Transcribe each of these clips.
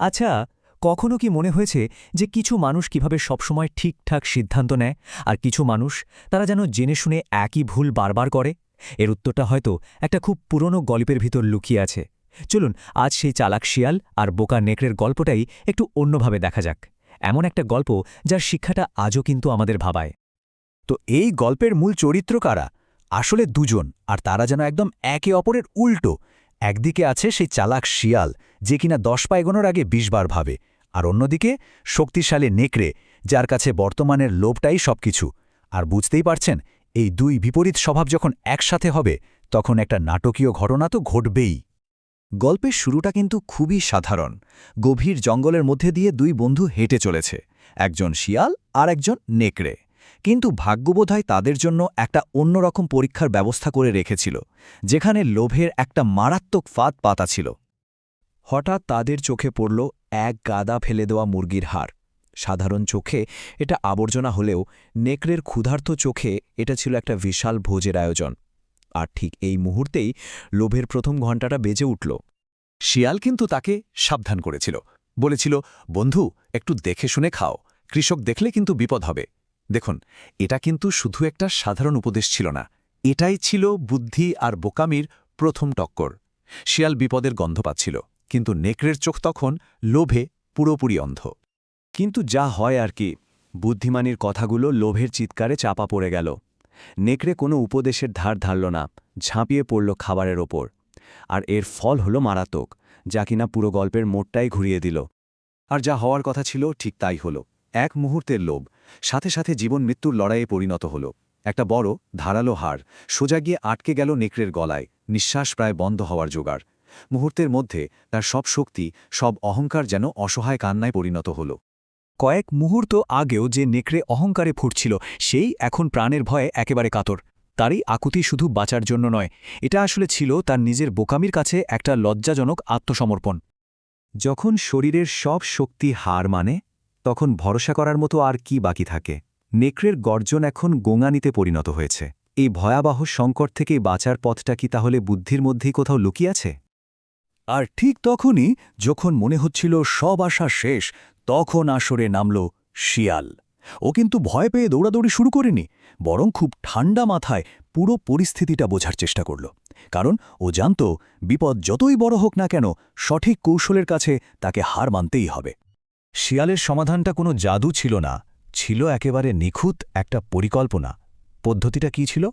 আচ্ছা, কখনো কি মনে হয়েছে যে কিছু মানুষ কিভাবে সবসময় ঠিকঠাক সিদ্ধান্ত নেয় আর কিছু মানুষ তারা যেন জেনে শুনে একই ভুল বারবার করে? এর উত্তরটা হয়তো একটা খুব পুরনো গল্পের ভিতর লুকিয়ে আছে। চলুন আজ সেই চালাক শিয়াল আর বোকা নেকড়ের গল্পটাই একটু অন্যভাবে দেখা যাক। এমন একটা গল্প যার শিক্ষাটা আজও কিন্তু আমাদের ভাবায়। তো এই গল্পের মূল চরিত্র কারা? আসলে দুজন, আর তারা যেন একদম একে অপরের উল্টো। একদিকে আছে সেই চালাক শিয়াল, যে কিনা 10 পা এগোনোর আগে 20 বার ভাবে, আর অন্যদিকে শক্তিশালী নেকড়ে, যার কাছে বর্তমানের লোভটাই সবকিছু। আর বুঝতেই পারছেন, এই দুই বিপরীত স্বভাব যখন একসাথে হবে, তখন একটা নাটকীয় ঘটনা তো ঘটবেই। গল্পের শুরুটা কিন্তু খুবই সাধারণ। গভীর জঙ্গলের মধ্যে দিয়ে দুই বন্ধু হেঁটে চলেছে, একজন শিয়াল আর একজন নেকড়ে। কিন্তু ভাগ্যবোধহয় তাদের জন্য একটা অন্যরকম পরীক্ষার ব্যবস্থা করে রেখেছিল, যেখানে লোভের একটা মারাত্মক ফাঁদ পাতা ছিল। হঠাৎ তাদের চোখে পড়ল এক গাদা ফেলে দেওয়া মুরগির হাড়। সাধারণ চোখে এটা আবর্জনা হলেও নেকড়ের ক্ষুধার্ত চোখে এটা ছিল একটা বিশাল ভোজের আয়োজন। আর ঠিক এই মুহূর্তেই লোভের প্রথম ঘণ্টাটা বেজে উঠল। শিয়াল কিন্তু তাকে সাবধান করেছিল, বলেছিল, বন্ধু, একটু দেখে শুনে খাও, কৃষক দেখলে কিন্তু বিপদ হবে। দেখুন, এটা কিন্তু শুধু একটা সাধারণ উপদেশ ছিল না, এটাই ছিল বুদ্ধি আর বোকামির প্রথম টক্কর। শিয়াল বিপদের গন্ধ পাচ্ছিল, কিন্তু নেকড়ের চোখ তখন লোভে পুরোপুরি অন্ধ। কিন্তু যা হয় আর কি, বুদ্ধিমানীর কথাগুলো লোভের চিৎকারে চাপা পড়ে গেল। নেকড়ে কোনো উপদেশের ধার ধারল না, ঝাঁপিয়ে পড়ল খাবারের ওপর। আর এর ফল হলো মারাত্মক, যা কিনা পুরো গল্পের মোড়টাই ঘুরিয়ে দিল। আর যা হওয়ার কথা ছিল ঠিক তাই হলো। এক মুহূর্তের লোভ সাথে সাথে জীবন মৃত্যুর লড়াইয়ে পরিণত হল। একটা বড় ধারালো হাড় সোজা গিয়ে আটকে গেল নেকড়ের গলায়, নিঃশ্বাস প্রায় বন্ধ হওয়ার জোগাড়। মুহূর্তের মধ্যে তার সব শক্তি, সব অহংকার যেন অসহায় কান্নায় পরিণত হল। কয়েক মুহূর্ত আগেও যে নেকড়ে অহংকারে ফুটছিল, সেই এখন প্রাণের ভয়ে একেবারে কাতর। তারই আকুতি শুধু বাঁচার জন্য নয়, এটা আসলে ছিল তার নিজের বোকামির কাছে একটা লজ্জাজনক আত্মসমর্পণ। যখন শরীরের সব শক্তি হার মানে, তখন ভরসা করার মতো আর কি বাকি থাকে? নেকড়ের গর্জন এখন গোঙানিতে পরিণত হয়েছে। এই ভয়াবহ সংকট থেকে বাঁচার পথটা কি তাহলে বুদ্ধির মধ্যেই কোথাও লুকিয়ে আছে? আর ঠিক তখনই, যখন মনে হচ্ছিল সব আশা শেষ, তখন আসরে নামল শিয়াল। ও কিন্তু ভয় পেয়ে দৌড়াদৌড়ি শুরু করেনি, বরং খুব ঠান্ডা মাথায় পুরো পরিস্থিতিটা বোঝার চেষ্টা করল। কারণ ও জানত, বিপদ যতই বড় হোক না কেন, সঠিক কৌশলের কাছে তাকে হার মানতেই হবে। শিয়ালের সমাধানটা কোনো জাদু ছিল না, ছিল একেবারে নিখুঁত একটা পরিকল্পনা। পদ্ধতিটা কী ছিল?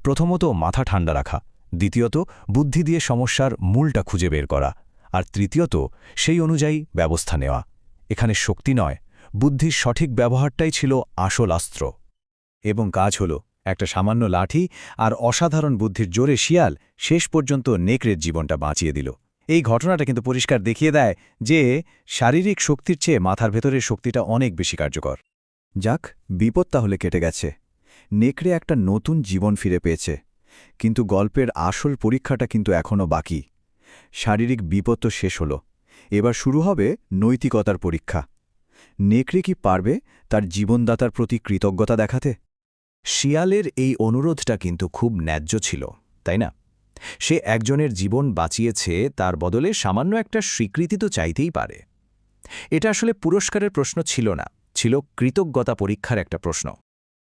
প্রথমত মাথা ঠান্ডা রাখা, দ্বিতীয়ত বুদ্ধি দিয়ে সমস্যার মূলটা খুঁজে বের করা, আর তৃতীয়ত সেই অনুযায়ী ব্যবস্থা নেওয়া। এখানে শক্তি নয়, বুদ্ধির সঠিক ব্যবহারটাই ছিল আসল অস্ত্র। এবং কাজ হল, একটা সামান্য লাঠি আর অসাধারণ বুদ্ধির জোরে শিয়াল শেষ পর্যন্ত নেকড়ের জীবনটা বাঁচিয়ে দিল। এই ঘটনাটা কিন্তু পরিষ্কার দেখিয়ে দেয় যে শারীরিক শক্তির চেয়ে মাথার ভেতরের শক্তিটা অনেক বেশি কার্যকর। যাক, বিপদ তাহলে কেটে গেছে। নেকড়ে একটা নতুন জীবন ফিরে পেয়েছে। কিন্তু গল্পের আসল পরীক্ষাটা কিন্তু এখনও বাকি। শারীরিক বিপদ তো শেষ হল, এবার শুরু হবে নৈতিকতার পরীক্ষা। নেকড়ে কি পারবে তার জীবনদাতার প্রতি কৃতজ্ঞতা দেখাতে? শিয়ালের এই অনুরোধটা কিন্তু খুব ন্যায্য ছিল, তাই না? সে একজনের জীবন বাঁচিয়েছে, তার বদলে সামান্য একটা স্বীকৃতি তো চাইতেই পারে। এটা আসলে পুরস্কারের প্রশ্ন ছিল না, ছিল কৃতজ্ঞতা পরীক্ষার একটা প্রশ্ন।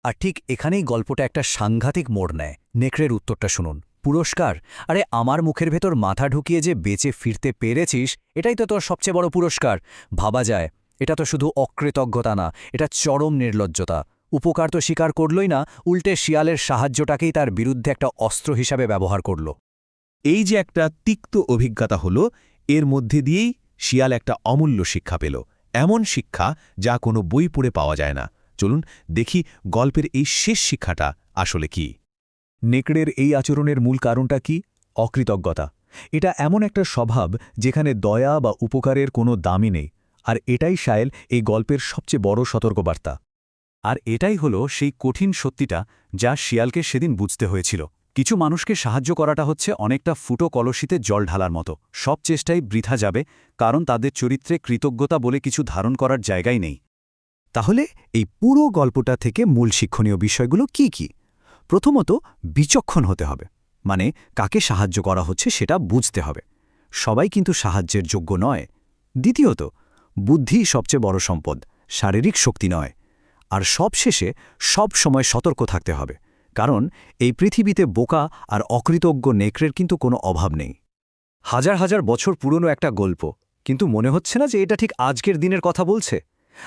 আর ঠিক এখানেই গল্পটা একটা সাংঘাতিক মোড় নেয়। নেকড়ের উত্তরটা শুনুন। পুরস্কার? আরে আমার মুখের ভেতর মাথা ঢুকিয়ে যে বেঁচে ফিরতে পেরেছিস, এটাই তো তোর সবচেয়ে বড় পুরস্কার। ভাবা যায়, এটা তো শুধু অকৃতজ্ঞতা না, এটা চরম নির্লজ্জতা। উপকার তো স্বীকার করলই না, উল্টে শিয়ালের সাহায্যটাকেই তার বিরুদ্ধে একটা অস্ত্র হিসাবে ব্যবহার করল। এই যে একটা তিক্ত অভিজ্ঞতা হলো, এর মধ্যে দিয়েই শিয়াল একটা অমূল্য শিক্ষা পেল। এমন শিক্ষা যা কোনো বই পড়ে পাওয়া যায় না। চলুন দেখি গল্পের এই শেষ শিক্ষাটা আসলে কি। নেকড়ের এই আচরণের মূল কারণটা কি? অকৃতজ্ঞতা। এটা এমন একটা স্বভাব যেখানে দয়া বা উপকারের কোনো দামই নেই। আর এটাই শায়েল এই গল্পের সবচেয়ে বড় সতর্কবার্তা। আর এটাই হলো সেই কঠিন সত্যিটা যা শিয়ালকে সেদিন বুঝতে হয়েছিল। কিছু মানুষকে সাহায্য করাটা হচ্ছে অনেকটা ফুটো কলসিতে জল ঢালার মতো। সব চেষ্টাই বৃথা যাবে, কারণ তাদের চরিত্রে কৃতজ্ঞতা বলে কিছু ধারণ করার জায়গাই নেই। তাহলে এই পুরো গল্পটা থেকে মূল শিক্ষণীয় বিষয়গুলো কি কি? প্রথমত, বিচক্ষণ হতে হবে, মানে কাকে সাহায্য করা হচ্ছে সেটা বুঝতে হবে। সবাই কিন্তু সাহায্যের যোগ্য নয়। দ্বিতীয়ত, বুদ্ধিই সবচেয়ে বড় সম্পদ, শারীরিক শক্তি নয়। আর সবশেষে সব সময় সতর্ক থাকতে হবে, কারণ এই পৃথিবীতে বোকা আর অকৃতজ্ঞ নেকড়ের কিন্তু কোনো অভাব নেই। হাজার হাজার বছর পুরনো একটা গল্প, কিন্তু মনে হচ্ছে না যে এটা ঠিক আজকের দিনের কথা বলছে?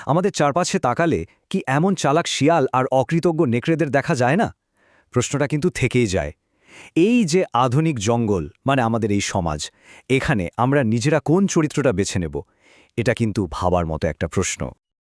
আমাদের চারপাশে তাকালে কি এমন চালাক শিয়াল আর অকৃতজ্ঞ নেকড়েদের দেখা যায় না? প্রশ্নটা কিন্তু থেকেই যায়। এই যে আধুনিক জঙ্গল, মানে আমাদের এই সমাজ, এখানে আমরা নিজেরা কোন চরিত্রটা বেছে নেব? এটা কিন্তু ভাবার মতো একটা প্রশ্ন।